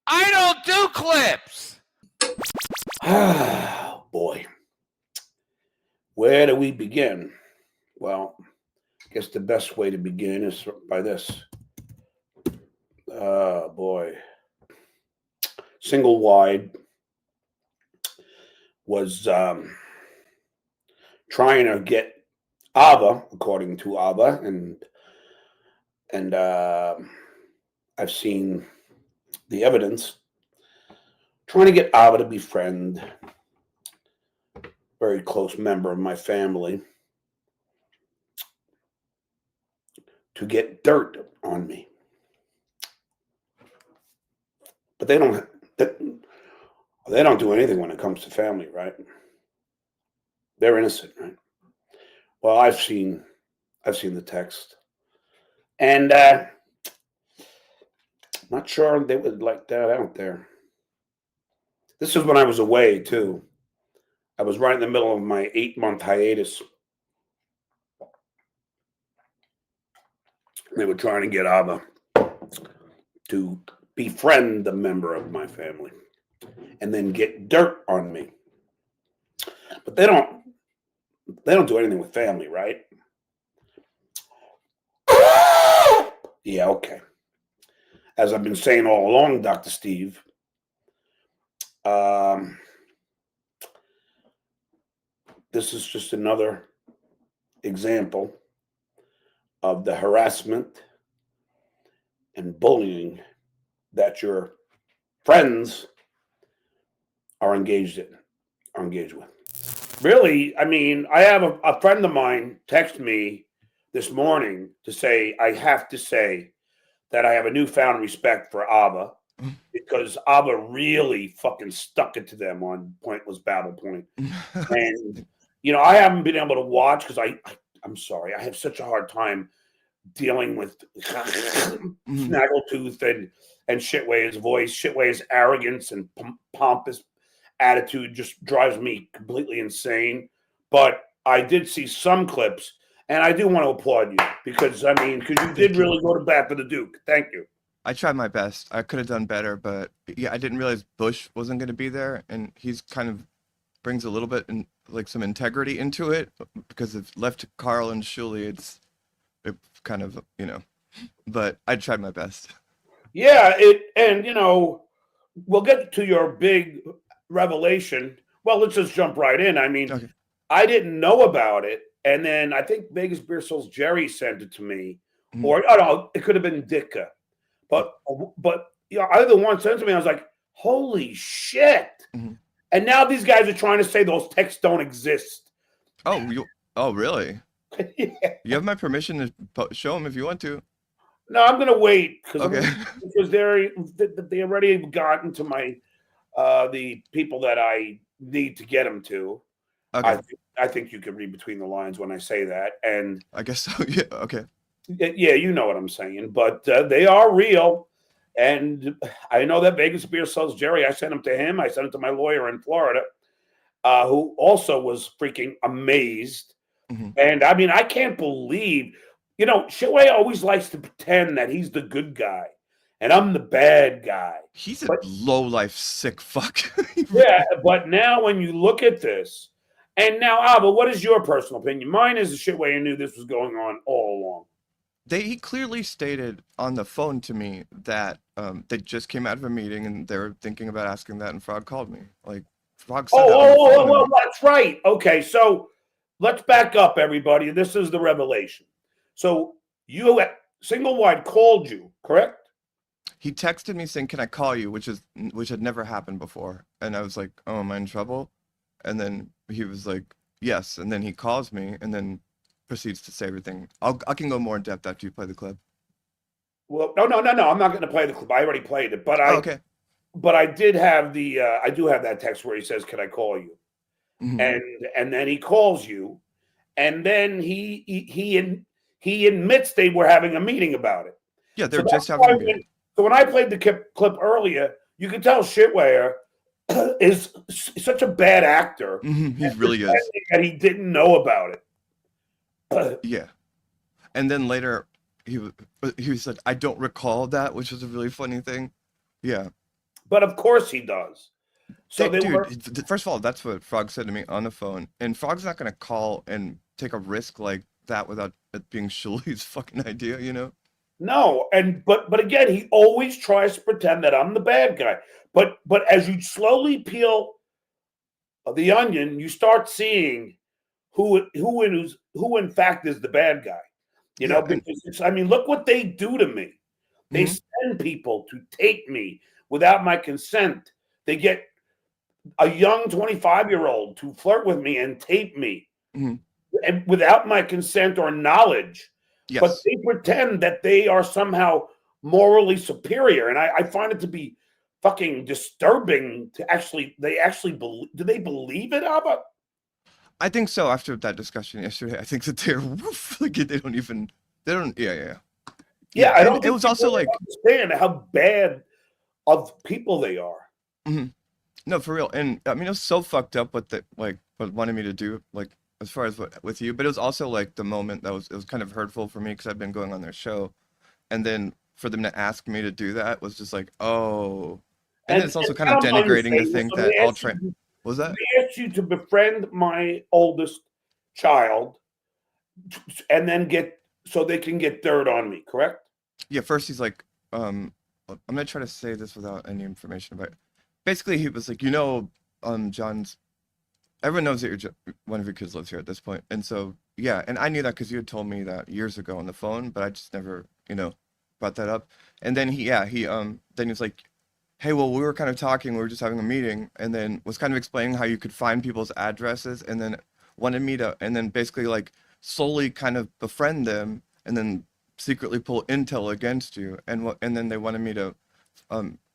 I don't do clips. Oh, boy. Where do we begin? Well, I guess the best way to begin is by this. Oh, boy. Single Wide was trying to get Ava, according to Ava, and I've seen the evidence, trying to get Ava to befriend very close member of my family to get dirt on me. But they don't do anything when it comes to family, right? They're innocent, right? Well, I've seen the text, and not sure they would like that out there. This is when I was away too. I was right in the middle of my 8-month hiatus. They were trying to get Ava to befriend a member of my family and then get dirt on me. But they don't do anything with family, right? Yeah, okay. As I've been saying all along, Dr. Steve, this is just another example of the harassment and bullying that your friends are engaged with. Really, I mean, I have a friend of mine text me this morning to say, I have to say that I have a newfound respect for Ava because Ava really fucking stuck it to them on Pointless Babble Point. And, you know, I haven't been able to watch because I'm sorry, I have such a hard time dealing with Snaggletooth and Shitway's voice. Shitway's arrogance and pompous attitude just drives me completely insane. But I did see some clips, and I do want to applaud you because you did really go to bat for the Duke. Thank you. I tried my best. I could have done better, but yeah, I didn't realize Bush wasn't going to be there, and he's kind of brings a little bit and like some integrity into it because if left to Carl and Shuley, it kind of, you know, but I tried my best. Yeah, we'll get to your big revelation. Well, let's just jump right in. I mean, okay. I didn't know about it, and then I think Vegas Beer Souls Jerry sent it to me, or no, it could have been Ditka, but you know, either one sent it to me. I was like, holy shit! And now these guys are trying to say those texts don't exist. Oh, really? Yeah. You have my permission to show them if you want to. No, I'm gonna wait because they already gotten to my the people that I need to get them to. Okay. I think you can read between the lines when I say that, and I guess so. Yeah. Okay. Yeah, you know what I'm saying, but they are real, and I know that Vegas Beer Sells Jerry. I sent them to him. I sent it to my lawyer in Florida, who also was freaking amazed. And I mean, I can't believe, you know, Shitway always likes to pretend that he's the good guy and I'm the bad guy. He's a low-life sick fuck. Yeah, but now when you look at this, and now, Ava, what is your personal opinion? Mine is the Shitway knew this was going on all along. He clearly stated on the phone to me that they just came out of a meeting and they were thinking about asking that, and Frog called me. Like, Frog said well, that's right. Okay, so let's back up, everybody. This is the revelation. So you, Single Wide, called you, correct? He texted me saying, "Can I call you?" which had never happened before, and I was like, "Oh, am I in trouble?" And then he was like, "Yes," and then he calls me, and then proceeds to say everything. I can go more in depth after you play the clip. Well, no. I'm not going to play the clip. I already played it, but okay. But I did have I do have that text where he says, "Can I call you?" And then he calls you, and then he admits they were having a meeting about it. Yeah, they're just having a meeting. So when I played the clip earlier, you could tell Shitwayer is such a bad actor. He really is. And he didn't know about it. Yeah. And then later, he said, "I don't recall that," which was a really funny thing. Yeah. but of course he does. So they were. First of all, that's what Frog said to me on the phone, and Frog's not gonna call and take a risk like that without it being Shuli's fucking idea, you know? No, but again, he always tries to pretend that I'm the bad guy. But as you slowly peel the onion, you start seeing who in fact is the bad guy. You know, because I mean, look what they do to me. They send people to tape me without my consent. They get a young 25-year-old to flirt with me and tape me, and without my consent or knowledge. Yes. But they pretend that they are somehow morally superior, and I find it to be fucking disturbing to they actually believe. Do they believe it, Abba? I think so. After that discussion yesterday, I think that they're like they don't. Yeah. I don't. It was also like understand how bad of people they are. No, for real. And I mean, it was so fucked up what wanted me to do, like as far as with you. But it was also like the moment it was kind of hurtful for me because I've been going on their show, and then for them to ask me to do that was just like, oh. And then it's also kind of denigrating to think that all was that? They asked you to befriend my oldest child, and then so they can get dirt on me, correct? Yeah. First, he's like, I'm gonna try to say this without any information about it. Basically, he was like, John's. Everyone knows that one of your kids lives here at this point, and so yeah, and I knew that because you had told me that years ago on the phone, but I just never, brought that up. And then then he was like, hey, well, we were kind of talking, we were just having a meeting, and then was kind of explaining how you could find people's addresses, and then wanted me to, and then basically like slowly kind of befriend them, and then secretly pull intel against you, and then they wanted me to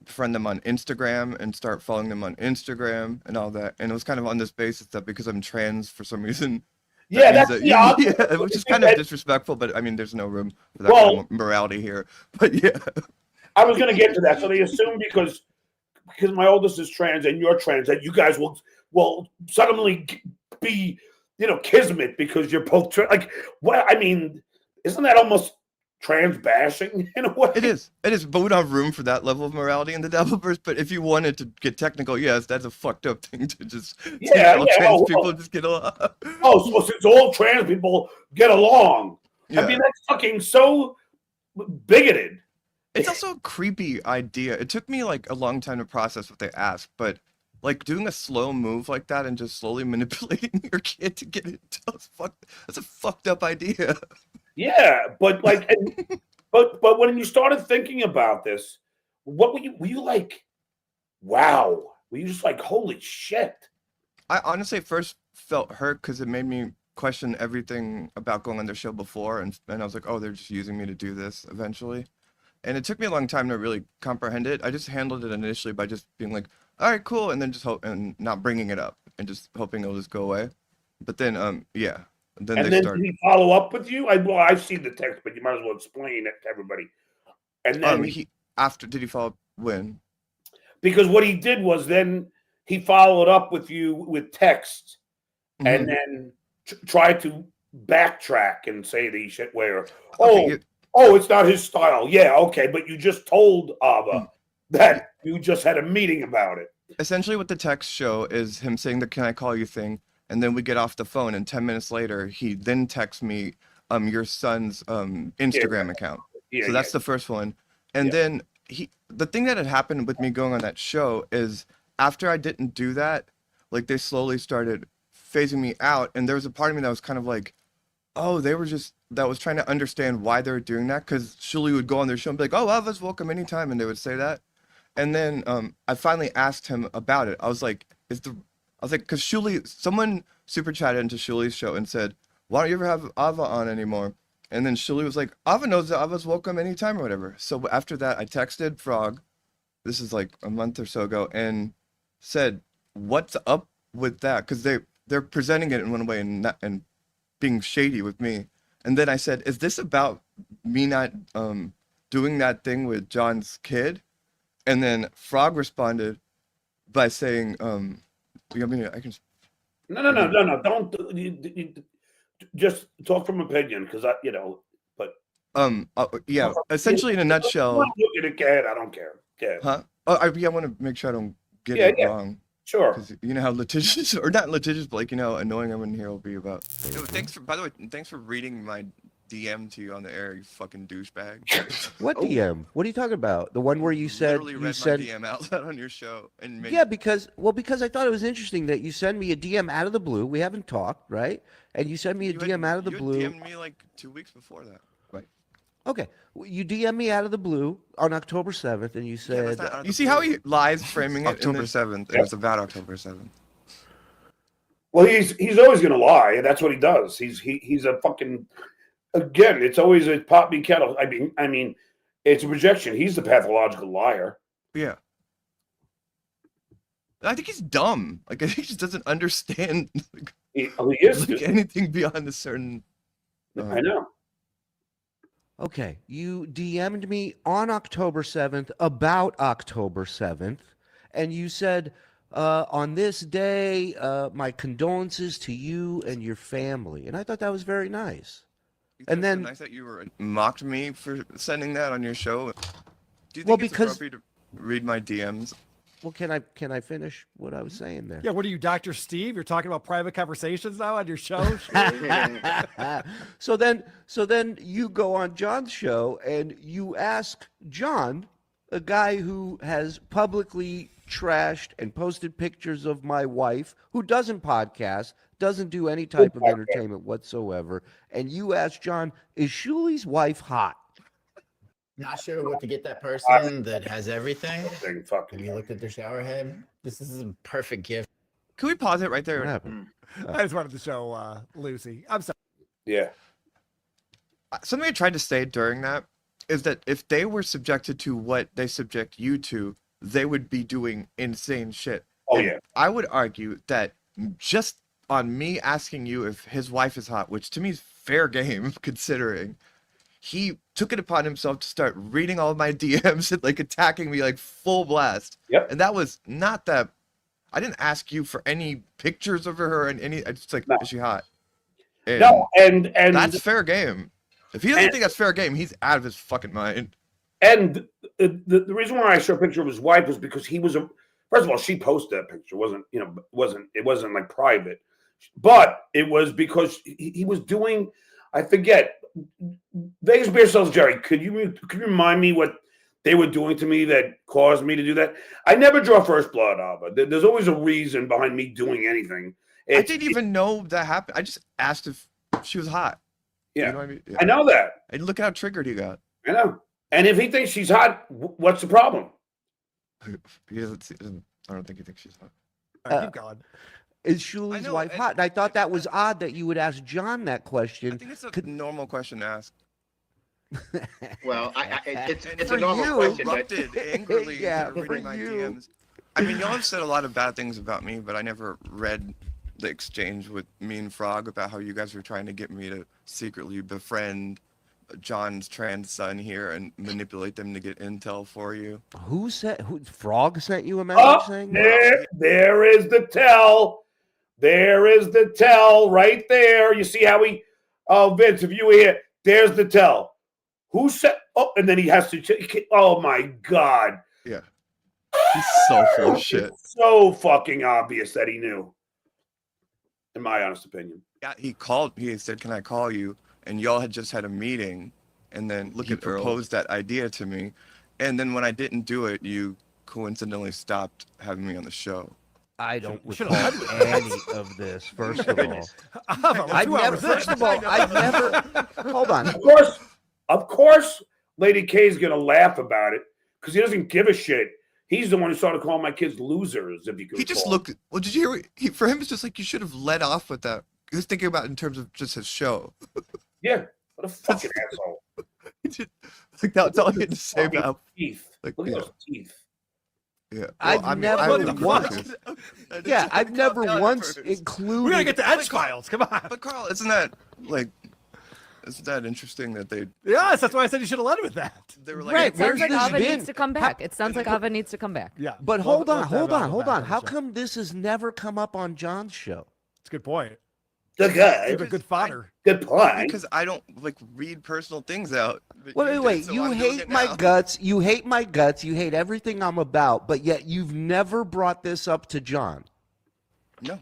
befriend them on Instagram and start following them on Instagram and all that, and it was kind of on this basis that because I'm trans for some reason. Which is kind of disrespectful, but I mean, there's no room for that kind of morality here. But yeah. I was going to get to that. So they assume because my oldest is trans and you're trans that you guys will suddenly be, kismet because you're both trans. Like, what? I mean, isn't that almost trans bashing in a way? It is, but we don't have room for that level of morality in the Dabbleverse. But if you wanted to get technical, yes, that's a fucked up thing to just trans people just get along. So since all trans people get along, I mean that's fucking so bigoted. It's also a creepy idea. It took me like a long time to process what they asked, but like doing a slow move like that and just slowly manipulating your kid to get it, that's a fucked up idea. Yeah, but like, but when you started thinking about this, what were you like? Wow, were you just like, holy shit? I honestly first felt hurt because it made me question everything about going on their show before, and I was like, oh, they're just using me to do this eventually. And it took me a long time to really comprehend it. I just handled it initially by just being like, all right, cool, and then just and not bringing it up and just hoping it'll just go away. But then, yeah. Then did he follow up with you? I've seen the text, but you might as well explain it to everybody. And then did he follow up when? Because what he did was then he followed up with you with text, and then tried to backtrack and say the shit where it's not his style. Yeah, okay, but you just told Ava that you just had a meeting about it. Essentially, what the text show is him saying the "Can I call you" thing. And then we get off the phone, and 10 minutes later, he then texts me, your son's Instagram account. So that's the first one. And then the thing that had happened with me going on that show is after I didn't do that, like they slowly started phasing me out. And there was a part of me that was kind of like, oh, that was trying to understand why they were doing that. Because Shuli would go on their show and be like, oh, Ava's welcome anytime. And they would say that. And then I finally asked him about it. I was like, because someone super chatted into Shuli's show and said, why don't you ever have Ava on anymore? And then Shuli was like, Ava knows that Ava's welcome anytime or whatever. So after that, I texted Frog, this is like a month or so ago, and said, what's up with that? Because they're presenting it in one way and being shady with me. And then I said, is this about me not doing that thing with John's kid? And then Frog responded by saying, I can. No. Don't just talk from opinion because But essentially in a nutshell. Look at it, Gad. I don't care. Gad. Huh? I want to make sure I don't get Yeah, it yeah. wrong. Sure. Because you know how litigious, or not litigious, but like, you know how annoying everyone here will be about. Yo, thanks for, by the way, thanks for reading my DM to you on the air, you fucking douchebag. What DM? What are you talking about? The one where you said Literally you read said my DM out loud on your show and made, yeah, because I thought it was interesting that you send me a DM out of the blue. We haven't talked, right? And you send me a you DM out of the you blue. DM'd me like 2 weeks before that. Right. Okay, you DM me out of the blue on October 7th, and you Yeah, that's said, not out of you the see blue. how he lies framing it? October 7th, and it's about October 7th. Well, he's always going to lie, and that's what he does. He's a fucking, again, it's always a pot me kettle. I mean, it's a projection. He's the pathological liar. Yeah. I think he's dumb. Like, I think he just doesn't understand like, He is. like anything beyond a certain. I know. okay, you DM'd me on October 7th about October 7th, and you said, on this day, my condolences to you and your family. And I thought that was very nice. And then, nice that you were mocked me for sending that on your show. Do you think well, it's because appropriate to read my DMs? well, can I finish what I was saying there? Yeah, what are you, Dr. Steve? You're talking about private conversations now on your show? So then you go on John's show and you ask John, a guy who has publicly trashed and posted pictures of my wife, who doesn't podcast, doesn't do any type of entertainment whatsoever, and you ask John, is Shuli's wife hot? Not sure what to get that person that has everything. Fucking Have you looked at their shower head? This is a perfect gift. Can we pause it right What there? happened? I just wanted to show Lucy. I'm sorry. yeah. Something I tried to say during that is that if they were subjected to what they subject you to, they would be doing insane shit. Oh And yeah. I would argue that just on me asking you if his wife is hot, which to me is fair game considering, he took it upon himself to start reading all my DMs and like attacking me like full blast. Yep. And that was not that. I didn't ask you for any pictures of her and any. I just like, No. is she hot? And No, and that's fair game. If he doesn't think that's fair game, he's out of his fucking mind. And the reason why I showed a picture of his wife was because he was first of all, she posted that picture. It wasn't like private, but it was because he was doing, I forget, Vegas Beer Sales Jerry. Could you remind me what they were doing to me that caused me to do that? I never draw first blood, Alba. There's always a reason behind me doing anything. I didn't even know that happened. I just asked if she was hot. Yeah, You know what I mean? Yeah. I know that. And look how triggered he got. I know. And if he thinks she's hot, what's the problem? He doesn't, I don't think he thinks she's hot. All right, keep going. Is Shuli's know, wife hot? And I thought that was odd that you would ask John that I question. think it's a normal question to ask. Well, it's And a for normal you, question. But erupted angrily Yeah, into for reading my you. DMs. I mean, y'all have said a lot of bad things about me, but I never read the exchange with me and Frog about how you guys were trying to get me to secretly befriend John's trans son here and manipulate them to get intel for you. Who Frog sent you a message saying that? There is the tell. There is the tell right there. You see how Vince, if you were here, there's the tell. Who said, and then he has to, oh my God. Yeah. He's so full of shit. It's so fucking obvious that he knew, in my honest opinion. Yeah, he called, he said, can I call you? And y'all had just had a meeting, and then He proposed that idea to me. And then when I didn't do it, you coincidentally stopped having me on the show. I don't Should've recall led with any of this, first of all. I've First of all, I've never, hold on. Of course, Lady K is going to laugh about it because he doesn't give a shit. He's the one who started calling my kids losers, if you could He just recall. looked, well, did you hear, for him, it's just like you should have led off with that. He was thinking about it in terms of just his show. Yeah, what a fucking asshole. Like that's all he had to say Fucking about. teeth. Like, Look at yeah. those teeth. Yeah, I've never would've once- focused. Yeah, I've never once We gotta included. get the Edge Files. Come on. But Carl, isn't that interesting that Yes, that's why I said you should have led with that. they were like, Right, "Hey, where's Sounds like this Ava been? needs to come back. It sounds like Ava needs to come back. Yeah. But Love- hold love on, to have hold Ava on, hold back on. the How show. come this has never come up on John's show? It's a good point. The guy. Keep a good fodder. Good point. Because I don't like read personal things out. but Wait, you wait, did, wait. so You I'm doing hate it my now. guts. You hate my guts. You hate everything I'm about, but yet you've never brought this up to John. No.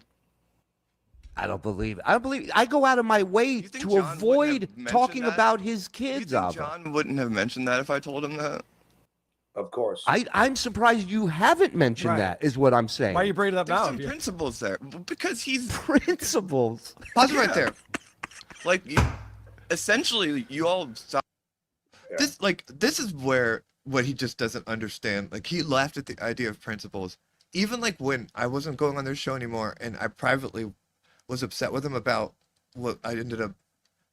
I don't believe it. I don't believe it. I go out of my way You think to John wouldn't have avoid mentioned talking that? about his You kids, think Ava. John wouldn't have mentioned that if I told him that? Of course. I'm surprised you haven't mentioned Right. that, is what I'm saying. Why are you bringing it up There's now? some if you- principles there. Because he's Principles. pause it right there. Like, essentially, you all saw Yeah. this. Like, this is where what he just doesn't understand. Like, he laughed at the idea of principles. Even like when I wasn't going on their show anymore, and I privately was upset with him about what I ended up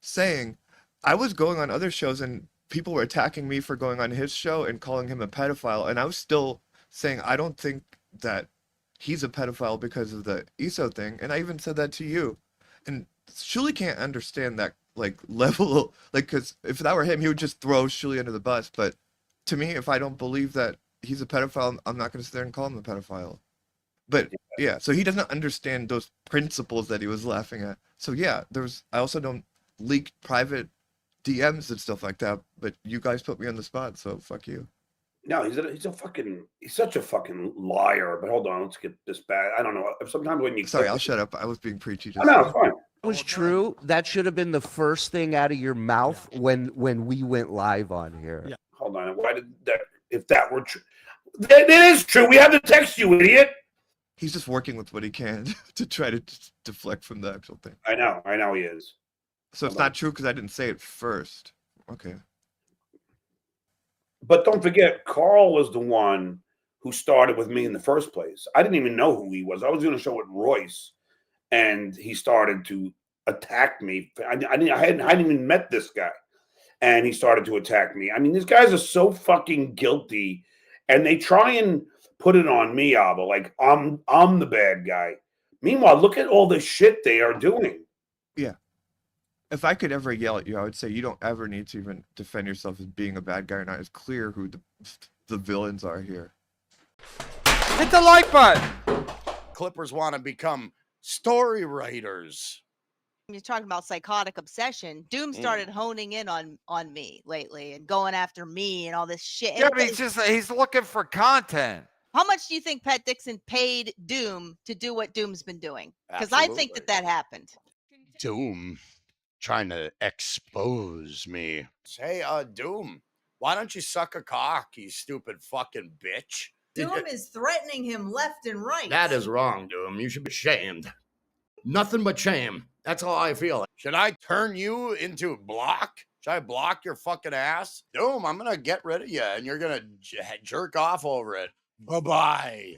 saying. I was going on other shows, and people were attacking me for going on his show and calling him a pedophile, and I was still saying I don't think that he's a pedophile because of the ESO thing, and I even said that to you. And Shuli can't understand that like level, like, because if that were him, he would just throw Shuli under the bus. But to me, if I don't believe that he's a pedophile, I'm not going to sit there and call him a pedophile. But yeah, so he doesn't understand those principles that he was laughing at. So yeah, I also don't leak private DMs and stuff like that, but you guys put me on the spot, so fuck you. No, he's such a fucking liar. But hold on, let's get this back. I don't know. Sometimes when you Sorry, I'll shut up. I was being preachy Oh, just no, now. it's fine. Was true. That should have been the first thing out of your mouth when we went live on here. Yeah. Hold on. Why did that? If that were true, that is true. We have the text, you idiot. He's just working with what he can to try to deflect from the actual thing. I know he is. So it's not true because I didn't say it first. Okay. But don't forget, Carl was the one who started with me in the first place. I didn't even know who he was. I was doing a show with Royce, and he started to attack me. I hadn't even met this guy, and he started to attack me. I mean, these guys are so fucking guilty, and they try and put it on me, Abba, like I'm the bad guy. Meanwhile, look at all the shit they are doing. Yeah. If I could ever yell at you, I would say you don't ever need to even defend yourself as being a bad guy or not. It's clear who the villains are here. Hit the like button. Clippers want to become story writers. You're talking about psychotic obsession. Doom started honing in on me lately and going after me and all this shit. Yeah, And but he's looking for content. how much do you think Pat Dixon paid Doom to do what Doom's been doing? Because I think that happened. Doom trying to expose me. Hey, Doom, why don't you suck a cock, you stupid fucking bitch? Doom is threatening him left and right. That is wrong, Doom. You should be shamed. Nothing but shame. That's how I feel. Should I turn you into block? Should I block your fucking ass? Doom, I'm gonna get rid of you and you're gonna jerk off over it. Bye-bye.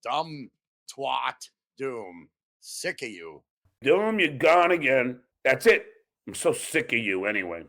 Dumb twat. Doom. Sick of you. Doom, you're gone again. That's it. I'm so sick of you anyway.